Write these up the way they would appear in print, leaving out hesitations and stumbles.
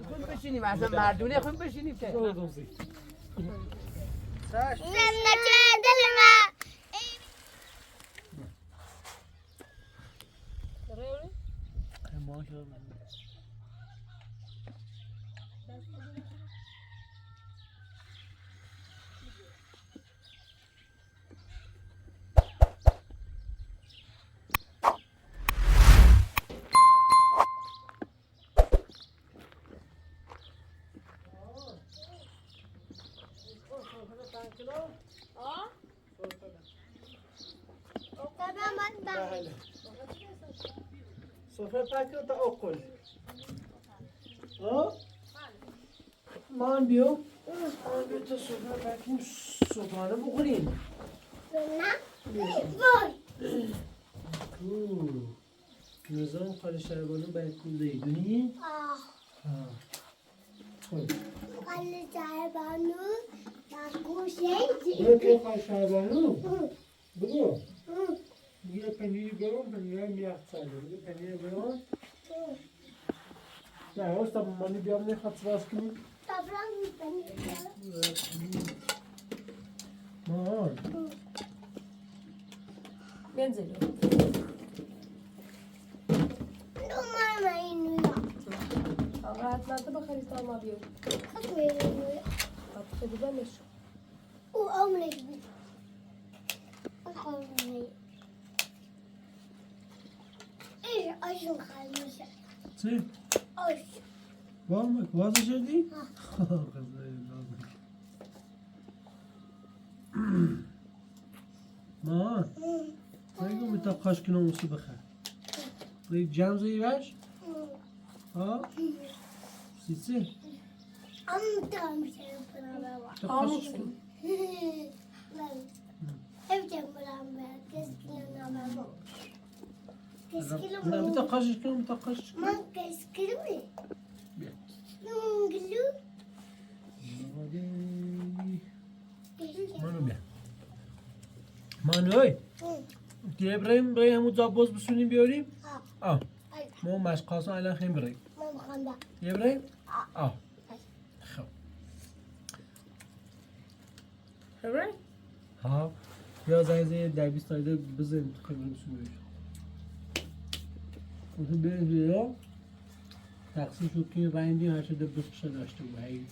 خون بشینیم اصلا مردونه خون بشینیم که زندگی دل من سفره پاکو تا اکل مان بیو تا سفره پاکیم صبحانه بخوریم نه وای نظام خاله شربانو باید کل دیدونی؟ خاله شربانو با گوشه بگو خاله شربانو بگو یه پنیر برون پنیر هم یخ ساله بگو پنیر برون نه هستا مانی بیام نخواد سواز کنیم تبران میکنی مان بنزلو ماما اینو آقا حتما بخری تا ما بیو خود میرینو خیلی بلش او عمرك بي عمري ايش اشو خالص چی؟ ايش وازه شدی؟ مان بگو میتا قاش کنم موسی بخیر بگو جمع زایی باش؟ سیسی؟ ام تام شربنا تا قاش کنم ابدا برام كسكيلو نعمل كسكيلو نه میتا قاشش کنم میتا قاشش کنم ما كسكيلو بیا نقولو مانو بیا مانوی دیگه برای همون جا باز بسونیم بیاریم؟ ما مشقاسان الان خیلی برای ماما خندا یه برای؟ خب خبره؟ ها یا زنیزه 10-20 دقیقه بزنیم تو خیلی بسونیم خودتون بریم بیرون تقسیم شد که رنگی هر شده بسخش داشته باید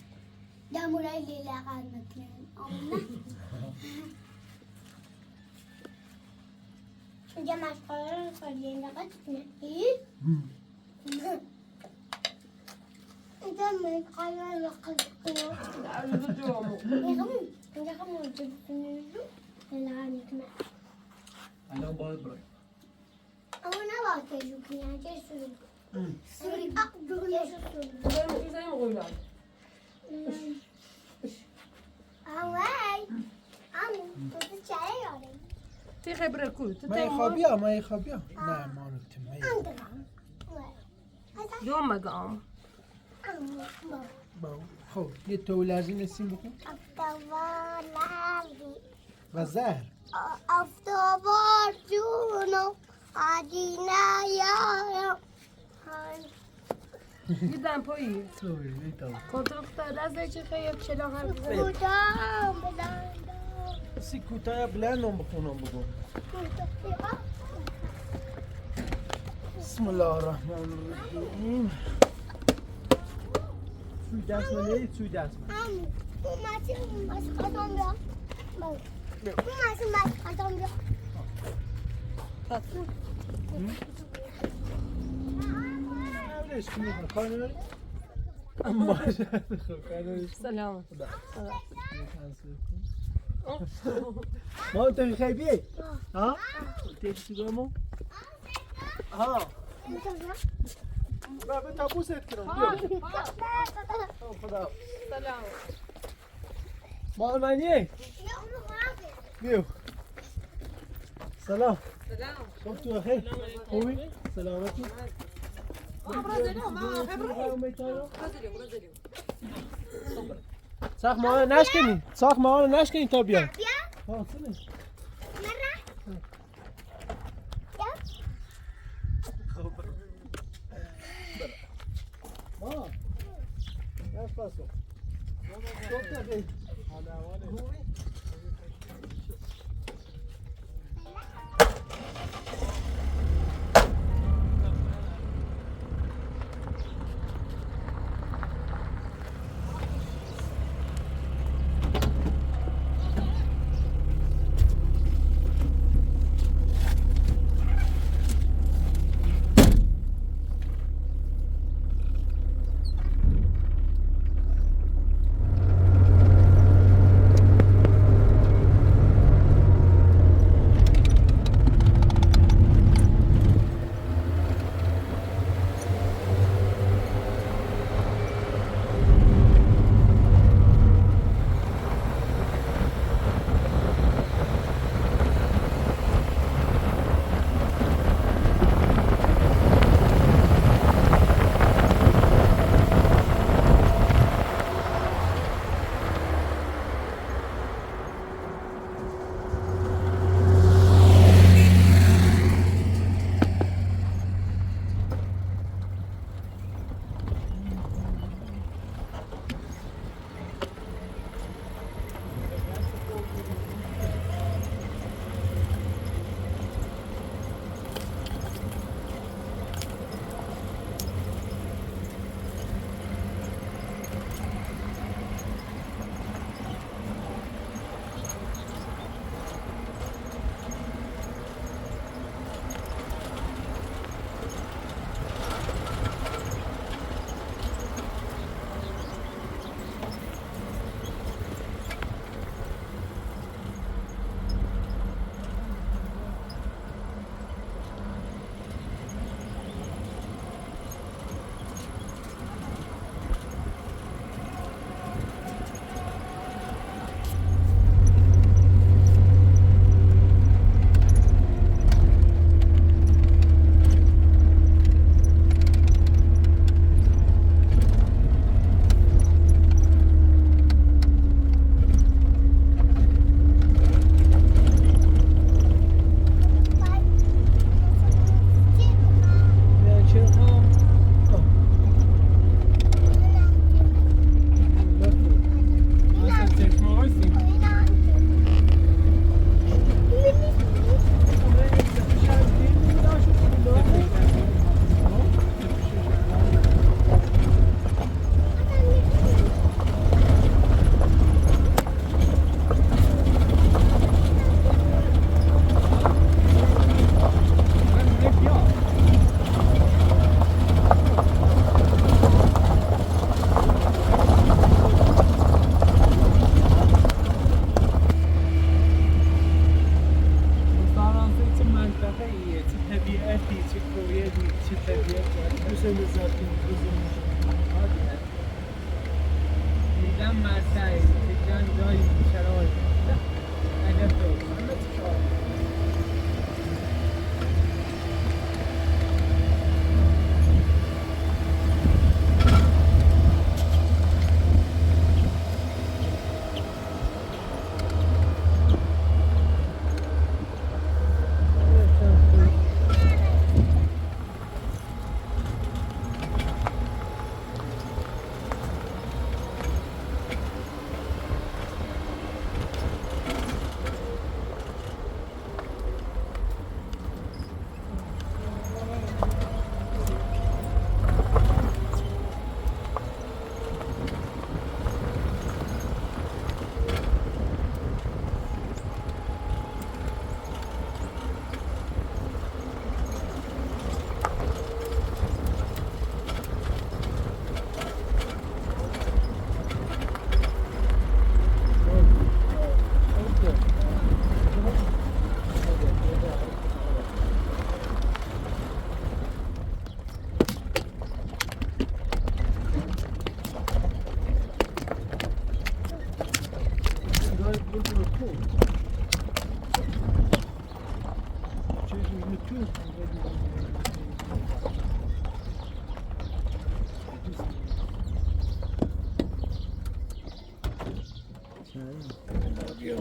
دامورای لیلا قد مكان اینجا مشغله رو خواهیم لقد نهید اینجا مشغله رو اینجا هم موجود کنیدو لقد نکنه الان باید برای اما نباید که جو کنیم چه سوری اقدر یشو بزنیم بزنیم قولان آوای تو چرا یاریم تی خبره کل تو مای خوابیا مای خوابیا نه مانو تیمایی اندرام دوم مگام خب یه تولازی نسیم بکن و زهر افتوار جونو آدینا یارم دیدم پایی سوری بیتام کنترل خطر از چه خیلی چلا هر بزنیم بودم بدم سی کوتاه بلندم بخونم بگو بسم الله الرحمن الرحیم سوی دست من نید سوی دست من اومدیم از خودم بیا اومدیم از خودم بیا نمیدهش کنی کار نمیدهی؟ اما باشه خب کار نمیدهش سلام ما انت خیلی ها؟ تیجی سیگار ما؟ ها بابا تابوست کنم بیا خدا سلام ما منیه بیو سلام سلام خوب تو خیر خوبی سلامتی ساخ ما نشکنی تا بیان فاصله مرة ما يا فاصل شوف دقيق على اول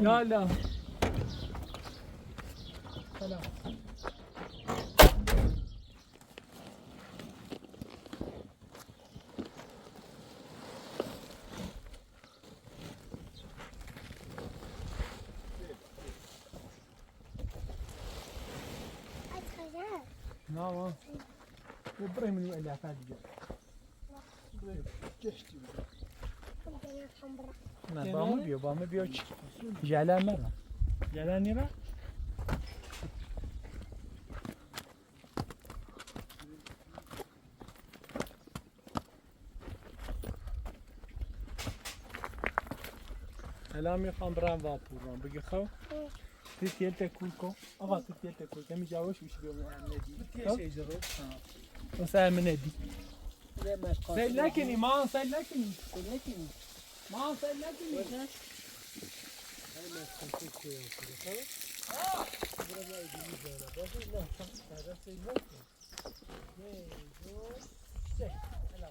يلا سلام. نه ما وبرهم من الافات دي جشتي نه با ما بیا چی جلال نرا جلال نرا الان میخوام برم واپورم بگی خب تیل تکول کن آقا تیل تکول کن میجاوش میشه بیام ندی تیل شجرو وسام ندی سيل لكني ما سيل لكني ما سيل لكني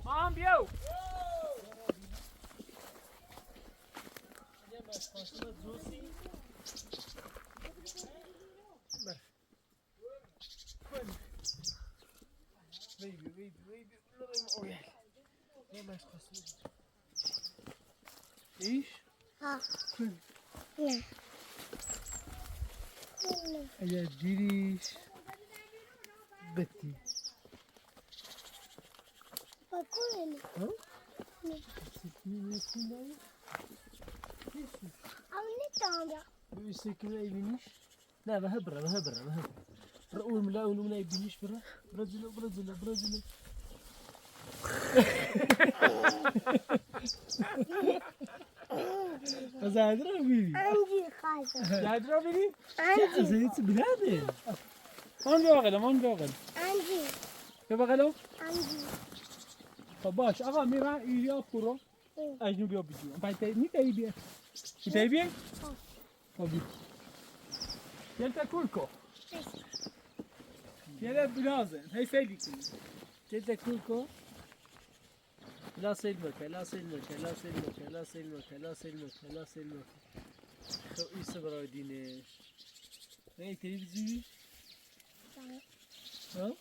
مام بيو ايش؟ ها لا يا ديريش بتي بقولني ها؟ أمني تعمل بيسكن ايبينيش لا بهبره رؤول ملاول ولا يبينيش برازيل زادرا بيبي عندي خاصة زادرا بيبي عندي زيت بلادي من بغل عندي بغلو عندي باش اغا ميرا يا كورو اجنبي بيجي باي مي تايبي طبي يلتا كولكو يلا بلازم هي سيدي يلتا كولكو لا سلمك خو يصبر ديني هي تلفزيون ها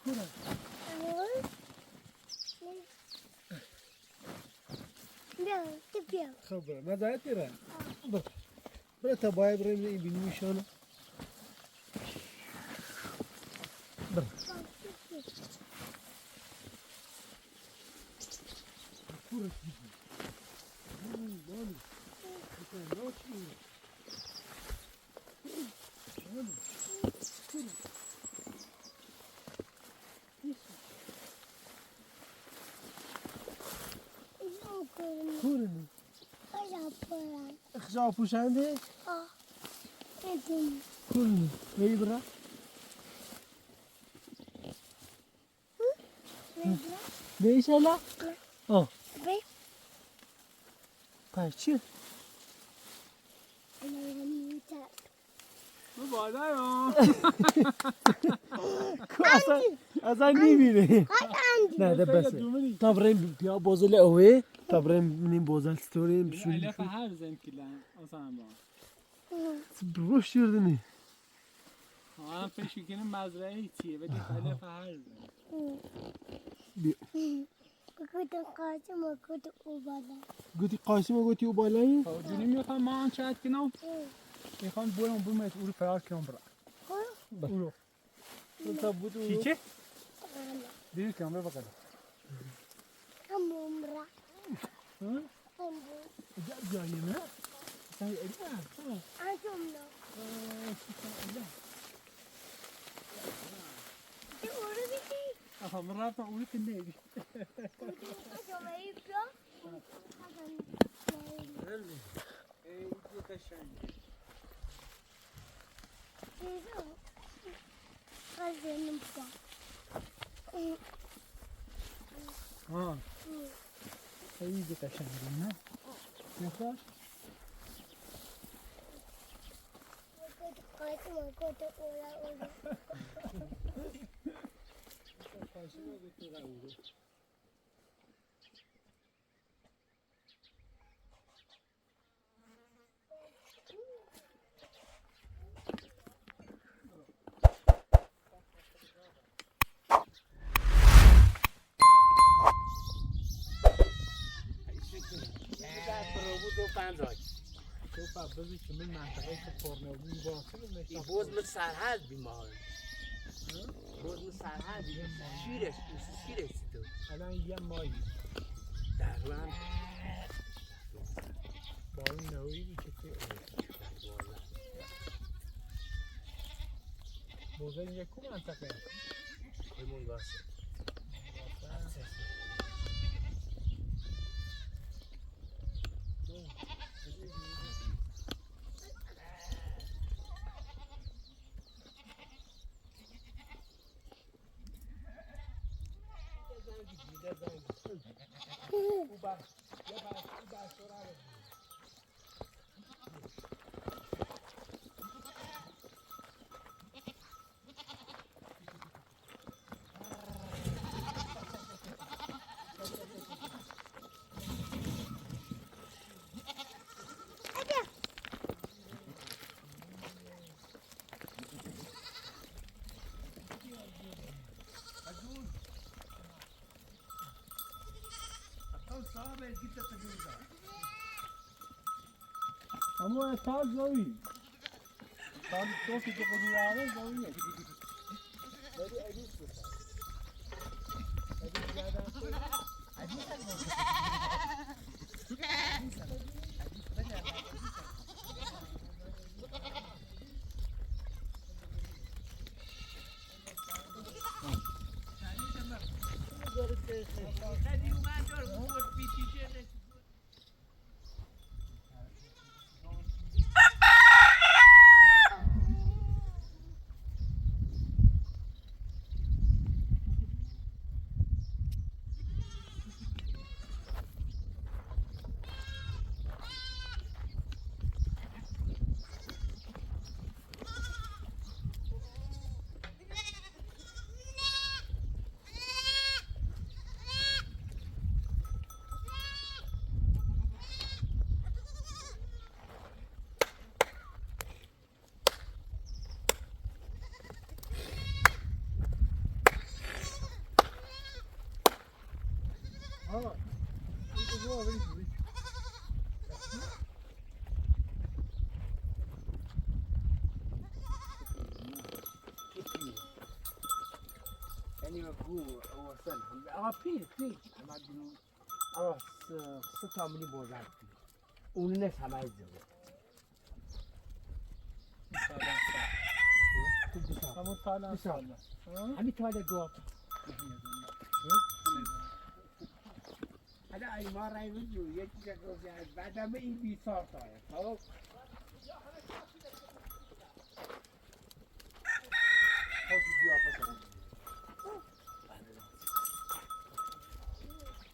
كورة خبره ماذا ترى برتا باي بريم بيني شلون كورة كورة اخزا پوشنده كورة وي برا ليش هلا پاچی مبادايا اصلا نمیبینه نه ده بسه تابریم بیا بازل اوه تابریم منیم بازل ستوریم Eller för här sen killen och så han bara. بروش شردنی Ja, han försöker en mazrae چیه ولی eller för här. گوتی قاسم گوتی او بالایی فوجونی میخوام ما آن چت کنم میخوام برم برم اون فرار کنم برا اولو تا بود او چی دیر کنم به بقدر جایی نه آها من رفتم اون که نگی ها خیلی قشنگه نه نخواست بزی که من منطقه که پرنوی باشه این بوز من سرحد بیمار بوز من سرحد شیرش تو الان یه مایی تقریبا با اون نوعی که بوزن یکو منطقه همون واسه اما تاج زوی تاج توفی که قدیاره زویه بری عجیز بسن یعنی گو اوسن آقا پیر آقا ستا منی بازد اون نه همه زده همون سال همین تاله دو حالا ایما رای بجو یکی که روزی از بعدم این 20 سال تایه خب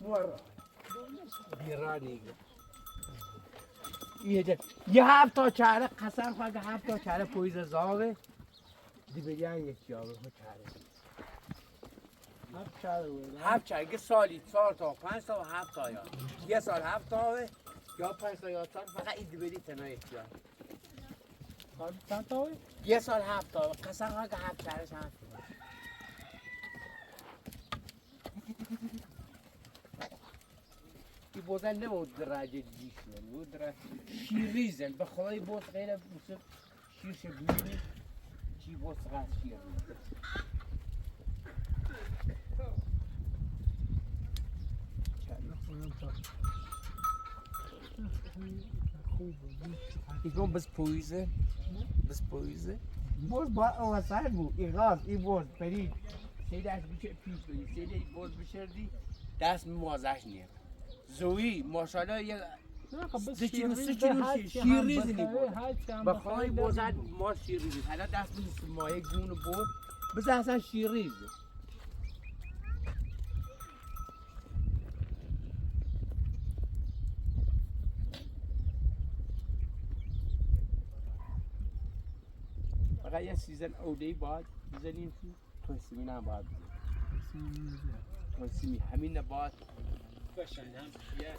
مورا بیرانی یه هفته چهره قسم خواهد هفته چهره پویز زاوه دی بگن یکی آبه چهره هفت چهره که سالی 4 تا 5 تا و 7 تا یا یه سال 7 تا یا 5 تا یا 4 فقط این دی بدی تنها یکی آبه چند تا ہوئی؟ یه سال 7 تا قسم خواهد 7 چهرش 7 این بودن نمود درجه دیش نمود درجه شیریزن به خدای بوس غیره بوسه شیرش بیرونی چی بوس غاز شیر ایگون بس پویزه بوس با اوسر بود این غاز این بوس پرید سه دست بیشه پیش بدی سه دست بوس بشردی دست موازش نیم زوی ماشاءالله یه سه کیلو شیریزی بود بخوای بازد ما شیریزی حالا دست بزنید مایه گون بود بزن اصلا شیریز فقط یه سیزن اودهی باید بزنیم تو توسیمی نه باید بزنیم توسیمی همین نباید بشن هم یه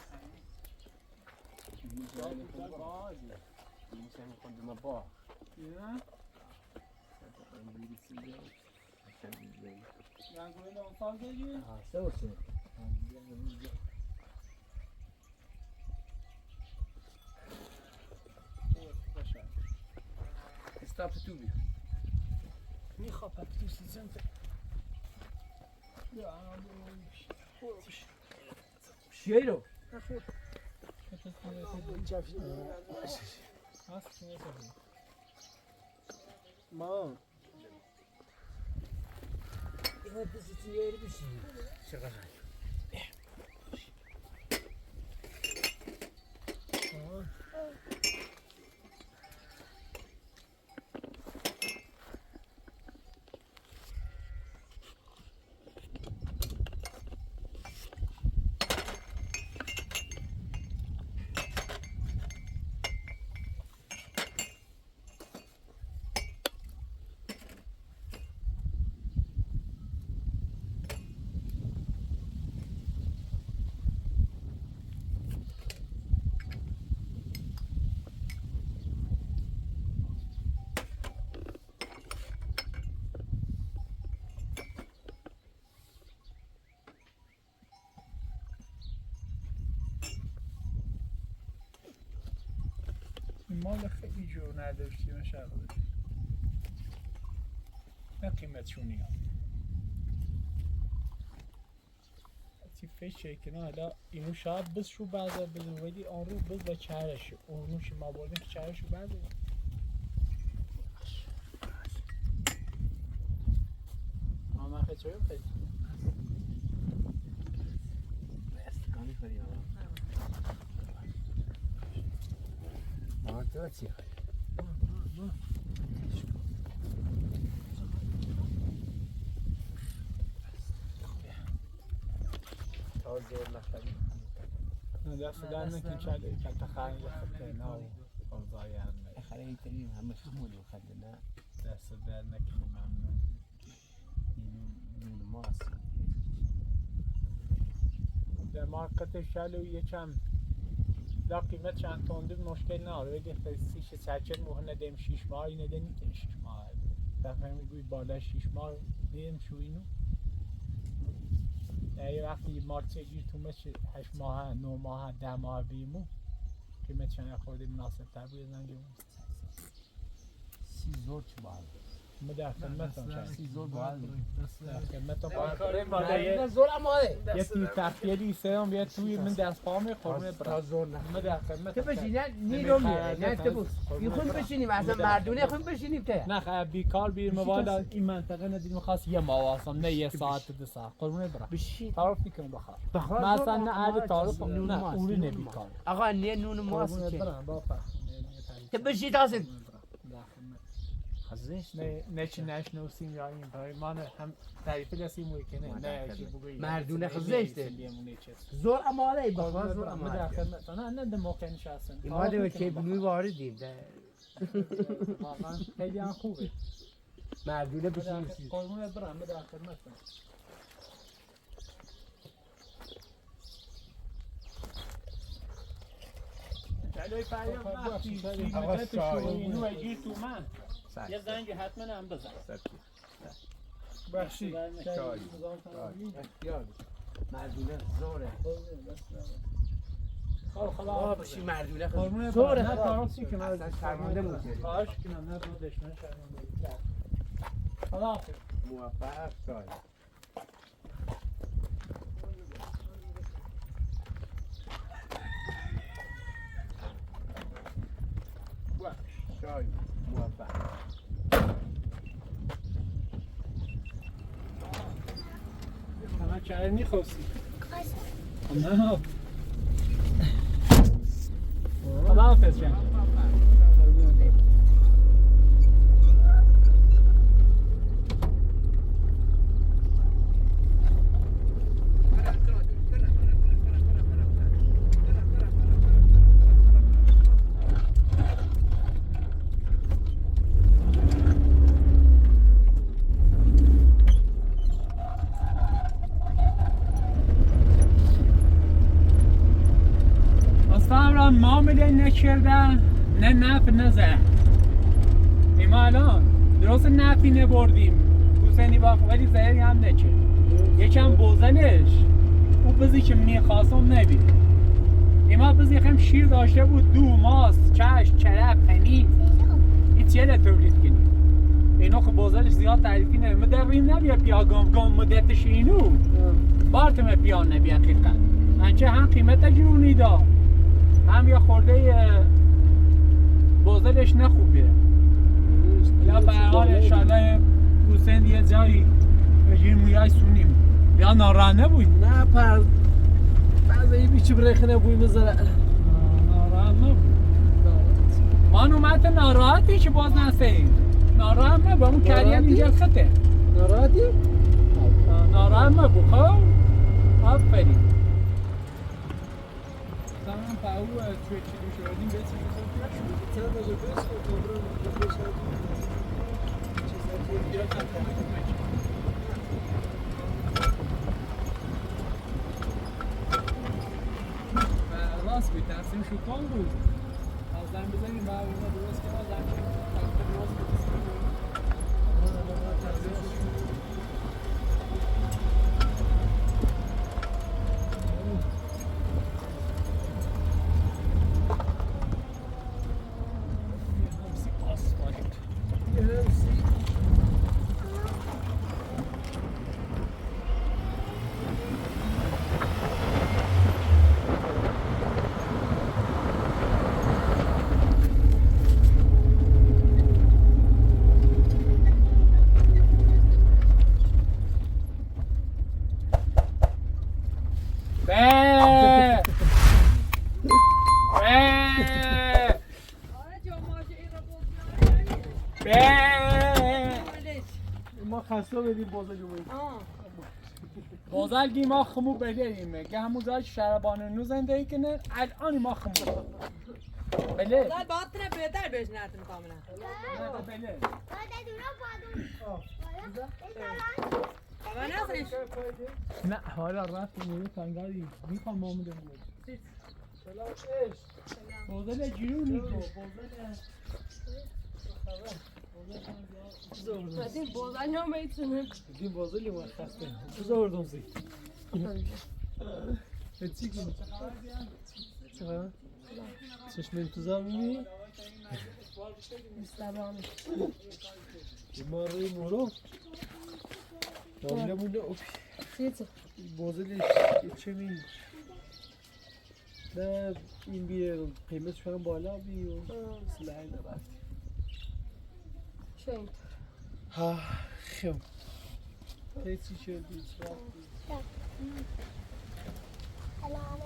میشه میخوندم با رنگوی نوفال داری؟ سوسه تا پتو بی میخواد تو سیزن چیه رو؟ ما اینه بسی تیاری بشی چقدر مال خیلی جور نداشتیم و شرق داشتیم نه قیمتشونی ها حتی فکر کنه حالا اینو شاید بس رو بعضا بزن ولی آن رو بس با چهرش اونو شما بردن که چهرش رو بعضا آمه خیلی چه خیلی استکانی خیلی آمه تو چی خیلی؟ تا زور نخلی نه دست در نکن چله که تخیل خطه ناو اوضای همه خیلی ایتالیم همه خمولی و خیلی نه دست در نکن ممنون نون ماست در مارکت شلو یکم لا قیمت چند تونده مشکل نداره ولی خیلی سرچه مهنه دیم 6 ماه اینه دیم که 6 ماه دفعه میگوی بالا 6 ماه دیم شو اینو یه وقتی مارچ گیر تو مثل 8 ماه 9 ماه 10 ماه بیمو قیمت چند خورده مناسب تر بود زنگمون 30 زور چه باید ما در خدمتم شد 30 زور باید در خدمتم باید زور اماده یه توی تخیلی سرم بیاد توی من دست پا میخورمه تا زور نه ما در خدمتم تو بشین نیرو میره نه تو بود بیخون بشینیم اصلا مردونه خون بشینیم که نه خیلی بیکار بیرم والا این منطقه ندیدیم خواست یه ماه نه یه ساعت 2 ساعت قربونه برم بشین تعارف میکنم بخواه مثلا نه اهل تعارف نه اولی نبیکار آقا نه نون ماست قربونه که برم بافا تو بشین تازه خزش نه چی نشنوسیم یا این برای ما هم تعریف دستیم موی کنه نه چی بگویی مردونه خزشته زور اماده بخواه زور ما در اماده خدمت نه نه ده موقع نشستم ایماده به که بنوی واردیم واقعا خیلی هم خوبه مردونه بشینیم قربونه برم ما در خدمتم جلوی فریاد وقتی قیمت شروع اینو اگیر تو من یه زنگ حتما هم بزن بخشی اختیار مردونه زوره خدا بشی مردونه قربونه زوره نه تعارف چی کنم اصلا شرمنده موسیقی خواهش کنم نه دادش نه شرمنده خدا حافظ موفق شای شای موفق همه چهره میخواستی نه خدا حافظ جان معامله نکردن نه نفع نه زهر ما الان درست نفعی نبردیم حسینی باقی ولی زهری هم نکرد یکم بوزنش او بزی که میخواستم نبید ایما بزی خیم شیر داشته بود دو ماست چشم چرب پنین این چیه تولید کنیم اینو خب بازارش زیاد تعریفی نمیم در ریم نبیا پیا گام مدتش اینو بارتم پیا نبیا حقیقت انچه هم قیمت جرونی دا هم یا خورده بازارش نخوبیه یا برحال انشالله روسند یه جایی بگیر مویای سونیم یا نارانه بود نه بعضی بیچی برخنه بوی مزرعه ناراحت نبود من اومد ناراحتی که باز نسیم ناراحت نبود اون کریم اینجا خطه ناراحتی؟ ناراحت نبود خب آفرین تمام با او توی چی دوش شدیم به چی چند داجه بس و کبران بس راست بود تقسیم شکان بود از زن بزنیم با اونا درست که ما زن درست ما خسته بدیم بازه جمعی بازرگی ما خمو بدهیم که همون جای شربانه نو زندگی کنه الان ما خمو بله Dal battere beter beşnerdim kamera. بله Ama nasıl iş? نه حالا رفت نیروی تنگاری میخوام مامون بود سلام عشق بازل جیرونی Hadi bozan olmayısın. دیدیم بازه لیوان خسته بزا اردم زی چی کنی؟ چقدر؟ چشم انتظار میبینی؟ İstemem. ما روی مورو دامله مونده Siyeti. بازلش چه می نه این بیه قیمت شو هم بالا بی و سلاحی نرفتی Şey. ها خیم تیسی شدی رفتی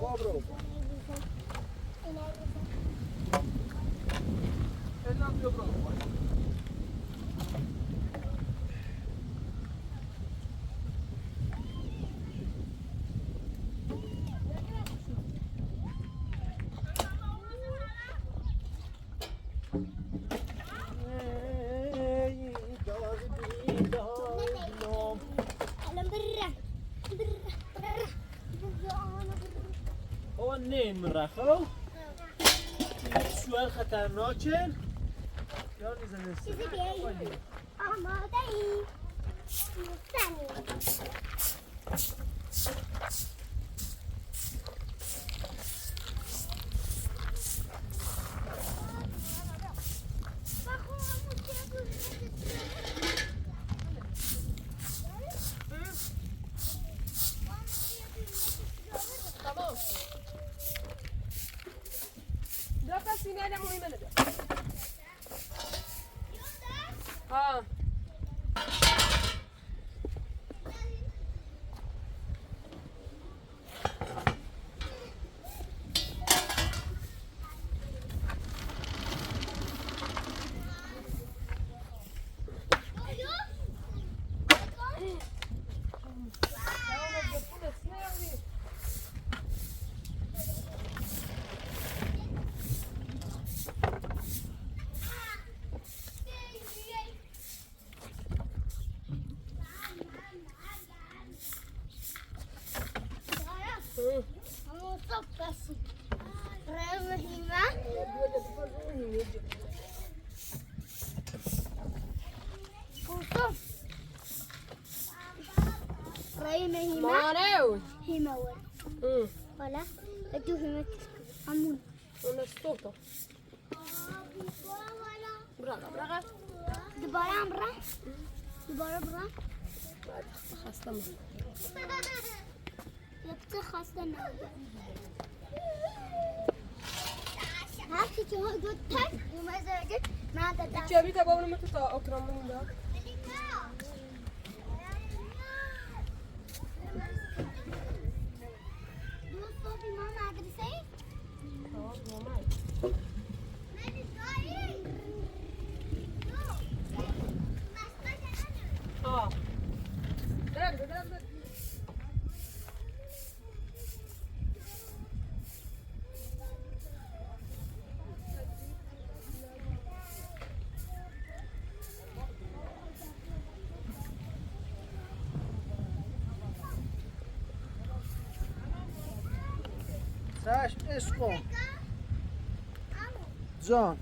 بابرو الان بیا برو نه من رخو سوال خطرناکه یا میزنه چیزی بیایی آماده ای Tamam. Dört sineyle muhim edeceğim. Ha. Maaneu. هيماور ولا بدو هيمات عمون Una stota. Braga, braga. دوباره هم برم دوباره برم خستم یه خسته نبودم هرچی که ها دو تک اومده من دادم جابی تا بابنم تو تا اکرامون دا دوست صبحی ما مدرسه ای؟ چشم عشقم جان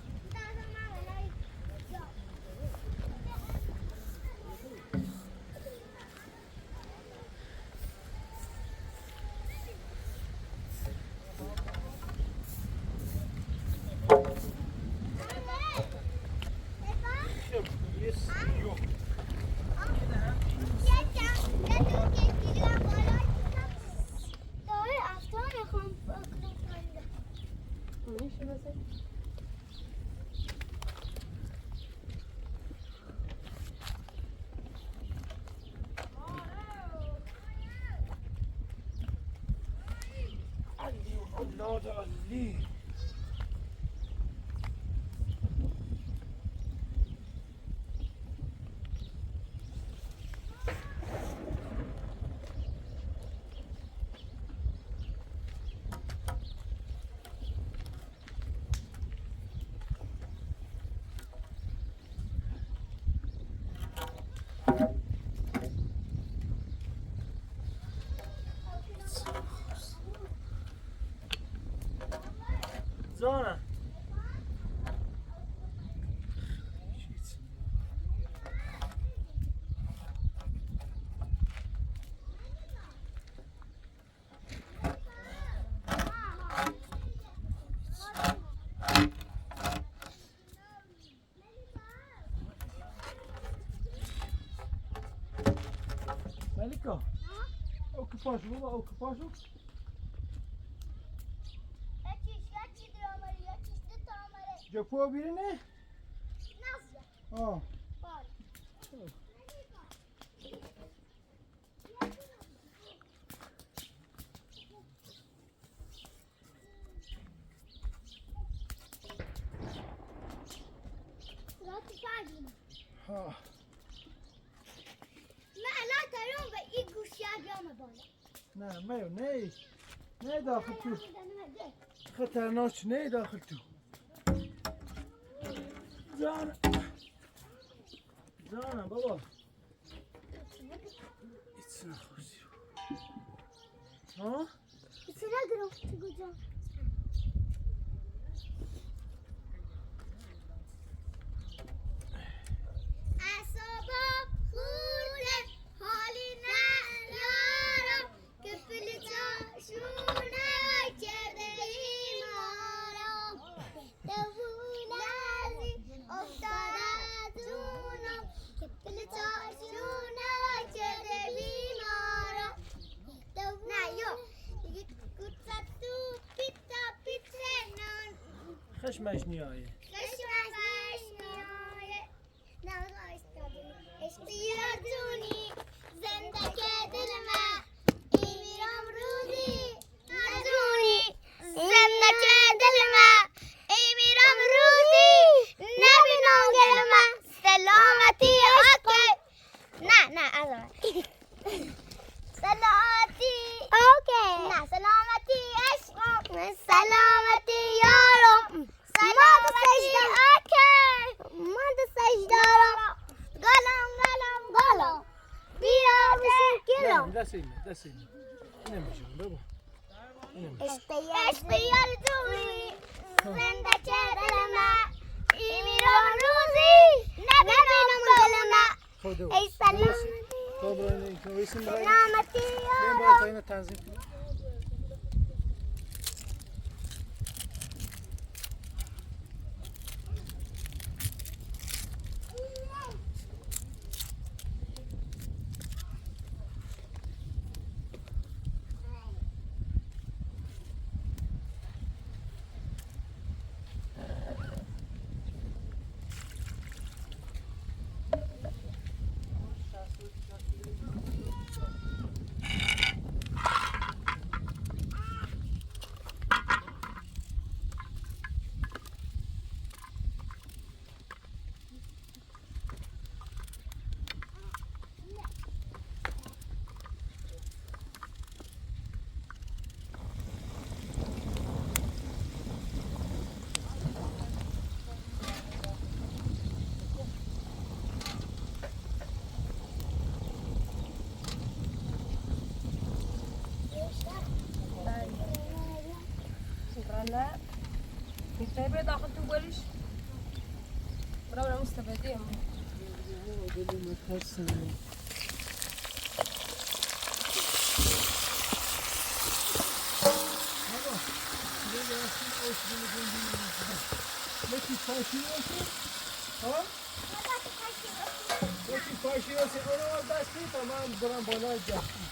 اولاد علی جانم Melika, ook pasje, baba, ook pasje. جپو بیرونه؟ آه ها من الان دارم به این گوشی بیام بالا نه میو نه داخل تو خطرناک نه داخل تو جانم بابا ایتسنا خوزی ها؟ ایتسنا گرفتی کجا اعصابم خورده حالی ندارم که فلجاشونه کرده بیمارم دوون ازی افتاده از اونم که فلجاشونه کرده بیمارم نه یا دیگه کتا تو پیتا پیترنان خشمش نیایه خشمش نیایه نه اشتیادونی زنده که دل من ای میرم روزی ندونی زنده که دل من ای میرم روزی نبینم گل من سلامتی عشق نه از سلامتی اوکی نه سلامتی عشق سلامتی یارم سلامتی اوکی من دوستش دارم گلم بیا بشکلم دست اینه نمیشه بابا اشتیال دوری زنده که دل من ای میرم روزی نبینم گل من ای سلامتی سلامتی اینو تنظیم کنم به داخل تو بریش برای مستفیدیم یکی پاشی باشه ها؟ یکی پاشی باشه اونو دستی تا من برم بالا جفت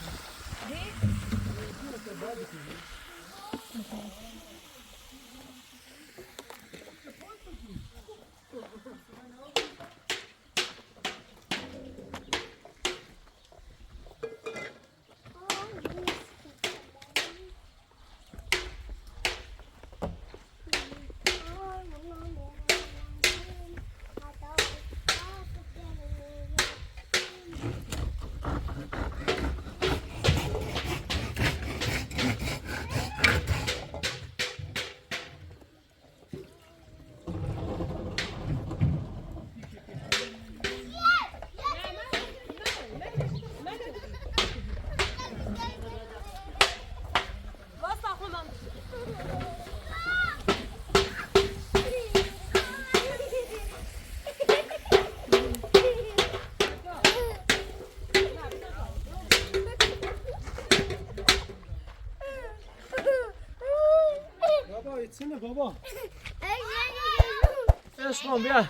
بابا ایتسینه بابا عشقم بیا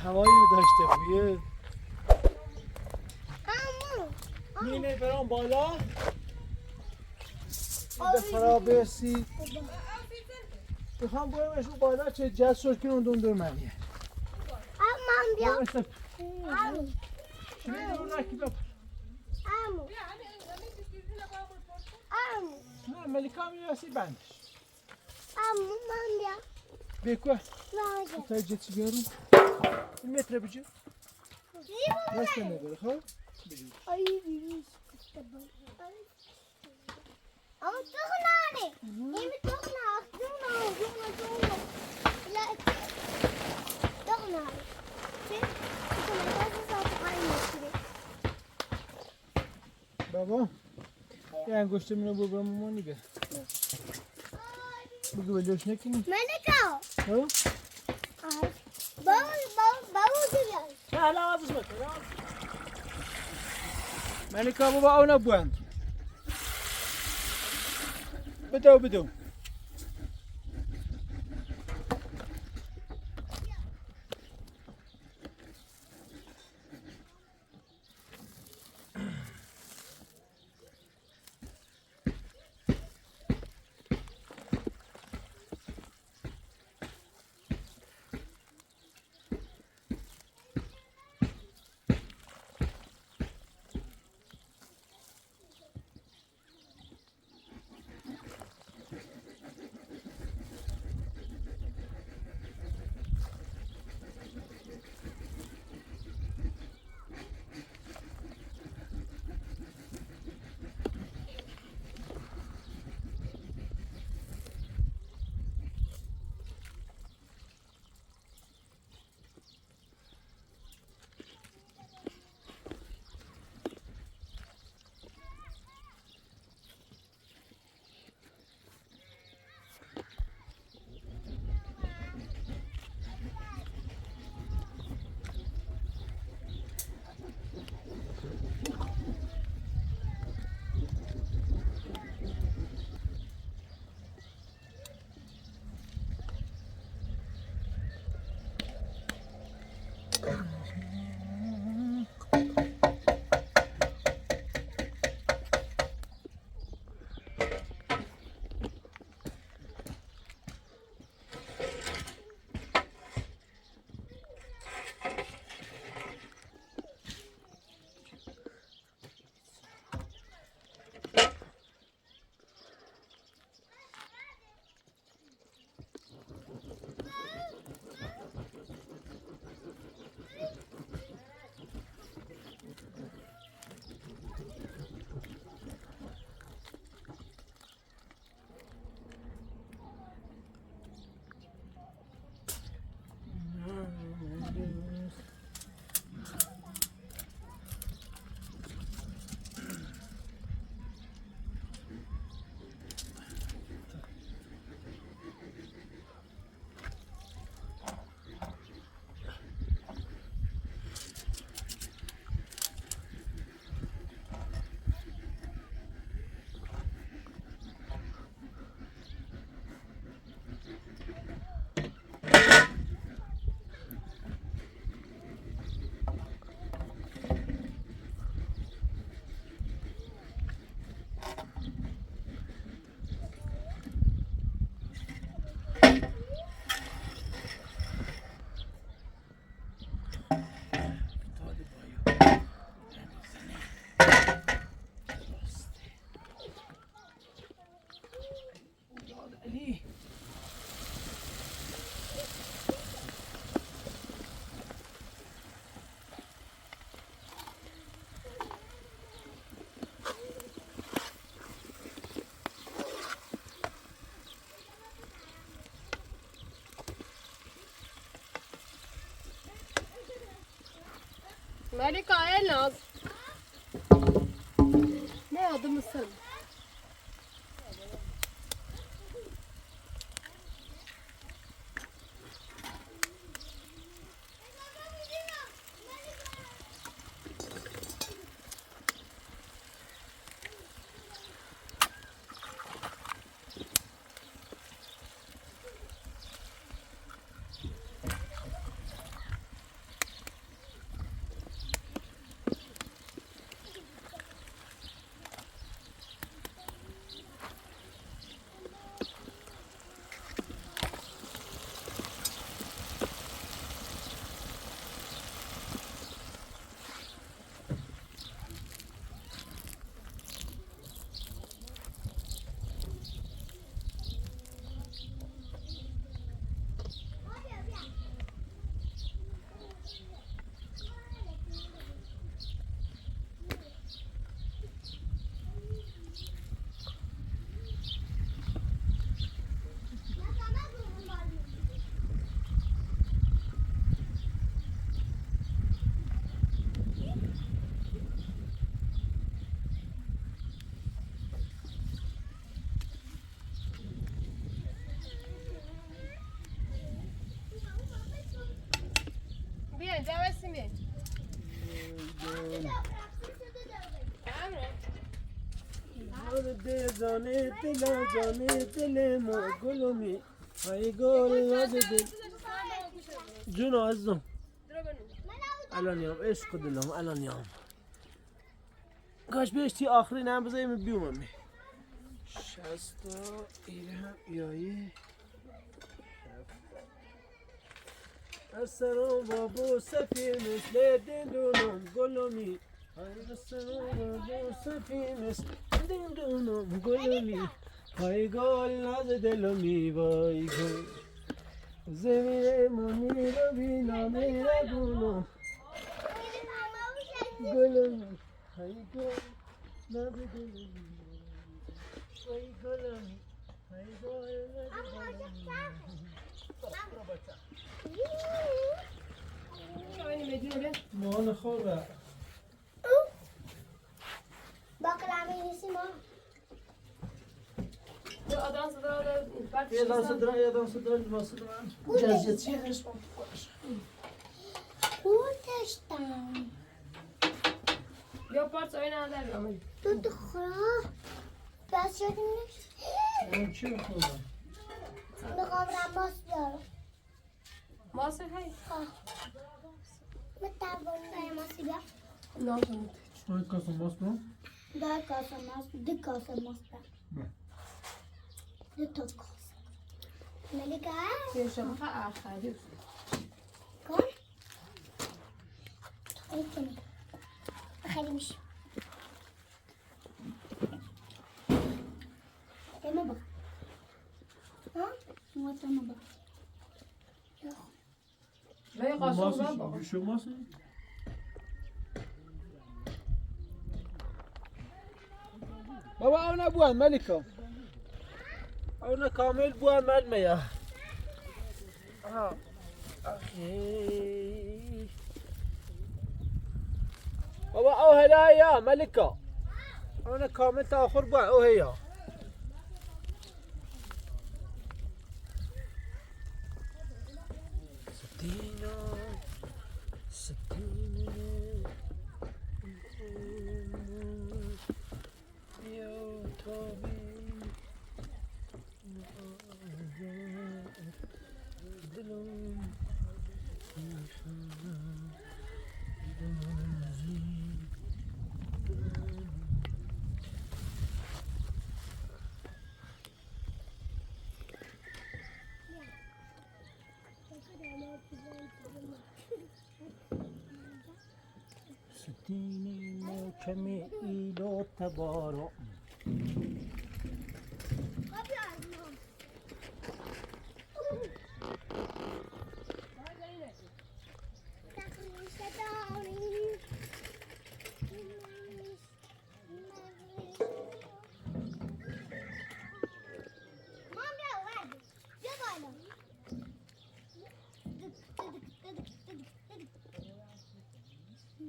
هوایی رو داشته بویه مینه برام بالا به فرابرسی بخوام برمش رو بالا چه جست شد که اون دون منیه من بیام شمیده اون رکی بپر نه ملیکا هم یاسی بندش من بیام بکوه تا جتی بیارم این متر بجو دست نداره خواه Ama çok nane. Yemin çok nane. Çok nane. بابا یه انگشتم اینو ببرم مامانی به بگو بلوش نکنی Melika. ها؟ Baba geliyor. نه لازم بکن ملیکا بابا اونو بوند بدو ولی کایل ناز نه آدم سن بیا اینجا بسیم بیا جانه دل جانه دل ما گلومی ای گل ناز دل جون عزیزم الان یام عشق دلم الان یام کاش بیشتی آخری نم بذاریم بیومم شستا ایره هم ایایی السلام بابو سفیر مثل دندونم گلومی السلام بابو سفیر مثل دندونم گلومی های گل ناز دلمی وای گل زمین منی رو بینا میره گلوم گلومی های گل ناز دلمی وای گلومی های گل ناز دلمی مال خوبه با کلامی نیستی ما آدم صدا یه دانس درا یه دانس درا واسه من جزیتی هست بودشتم بیا پارت این نداری آمد تو دخورا بس شدیم من چی بخورم؟ میخوام رماس بیارم ماسه های متابون رماسی بیار نه های کاسه ماست برو؟ دو کاسه ماس دو کاسه ماس بیار دو تا کاسه ملیکه یه شبخه آخری کن خیلی کنی خیلی میشه تمام بقى ها مو تمام بقى به قاسم بابا شو ماست؟ بابا اونا بوان ملكة اونا كامل بوان ملمية اخي بابا او هدايا ملكة اونا كامل تاخر بوان او هي ستينة يا طبيب ستيني محكمة إلى تبارك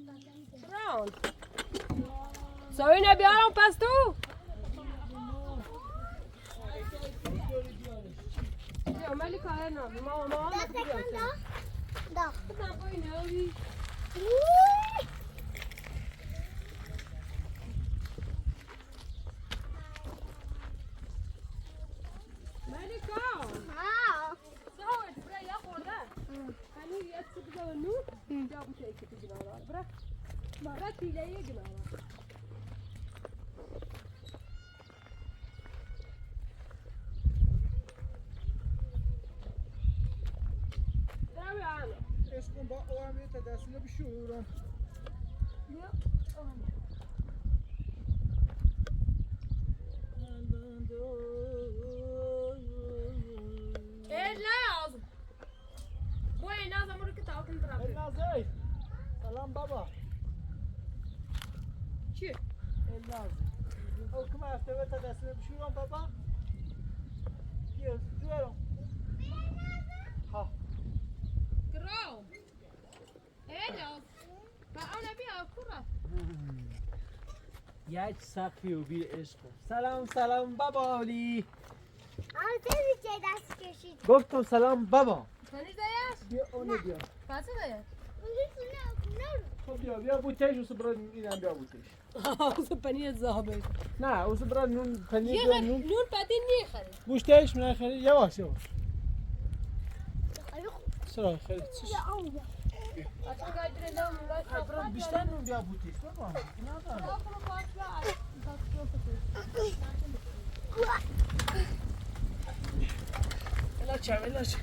Bye. بیارم سوی نبیارم پس تو عملی کاره نه ماما دست کن دا بزن پایین اوی ملیکا ها سوی برای یا خورده هنو یه چی بگه و نور جا بوشه ایکی تو گناه برای برای تیله یه گناه عشقم با آهمیت دستونه بشورم لازم بوی لازم رو که تاکن طرفه النازی سلام بابا چی؟ النازی او کم هفته تا دستونه بشورم بابا یه جوارم ها گرام لازم با اون بیا کورا یک سقفی و بیر عشقم سلام بابا علی آن تیزی چه دست کشید گفتم سلام بابا کنی دایش؟ بیا اونو بیا پس دایش؟ خب بیا بوتش اوسه برای اینم بیا بوتش اوسه پنیر زابه نه اوسه برای نون پنیر یه بیا نون نون پتی نیخری بوشتش من خیلی یواش سرا خیلی چیش اصلا گاید رزا برای بیشتر نون بیا بوتش بابا الاچ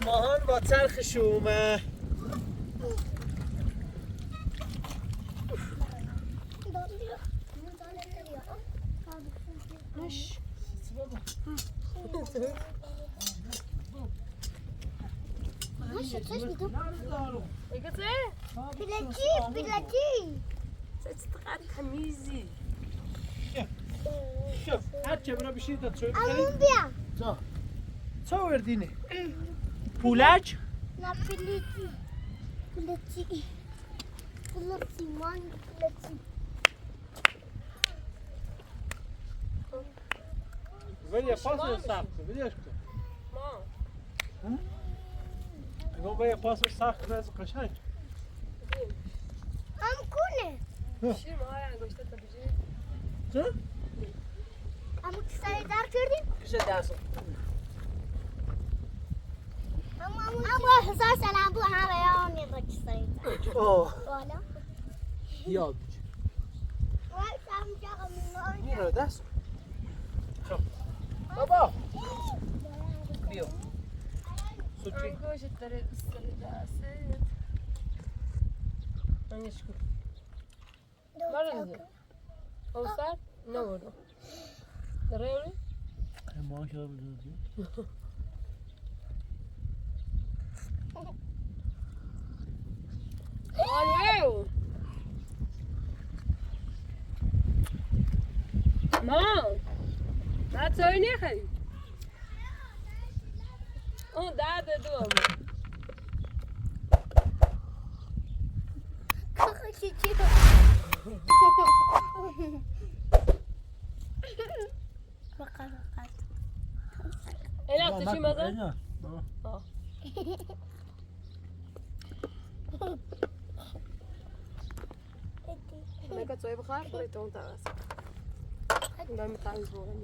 ماهان با چرخ شومه ایگه بلکی چقدر تمیزی شوف هرچه برای بشید تا چوی امون بخرید بیا چه وردینه؟ پولک؟ نه پلیتی من پلیتی ولی پاس سخت ویدیوش کن ما اگه باید پاس سخت از قشنگ هم کنه شیر ما های انگشته تا بجی چه؟ همون که سری در کردیم کشه دست اما 1000 سال بود همه آنی با که سری در اوه بالا یاد بچه وای سمجا قمنان میره دست خب بابا بیا سوچی انگشت داره سر دسته انگش کن برده اوستر نورد داره اولی؟ ما که بزنیم آلیو ما نه توی نیخری اون درد دو امو چی چی بقر این هفته چی مزه؟ نکه توی بخار برای تو اون ترس دارم تمیز بورم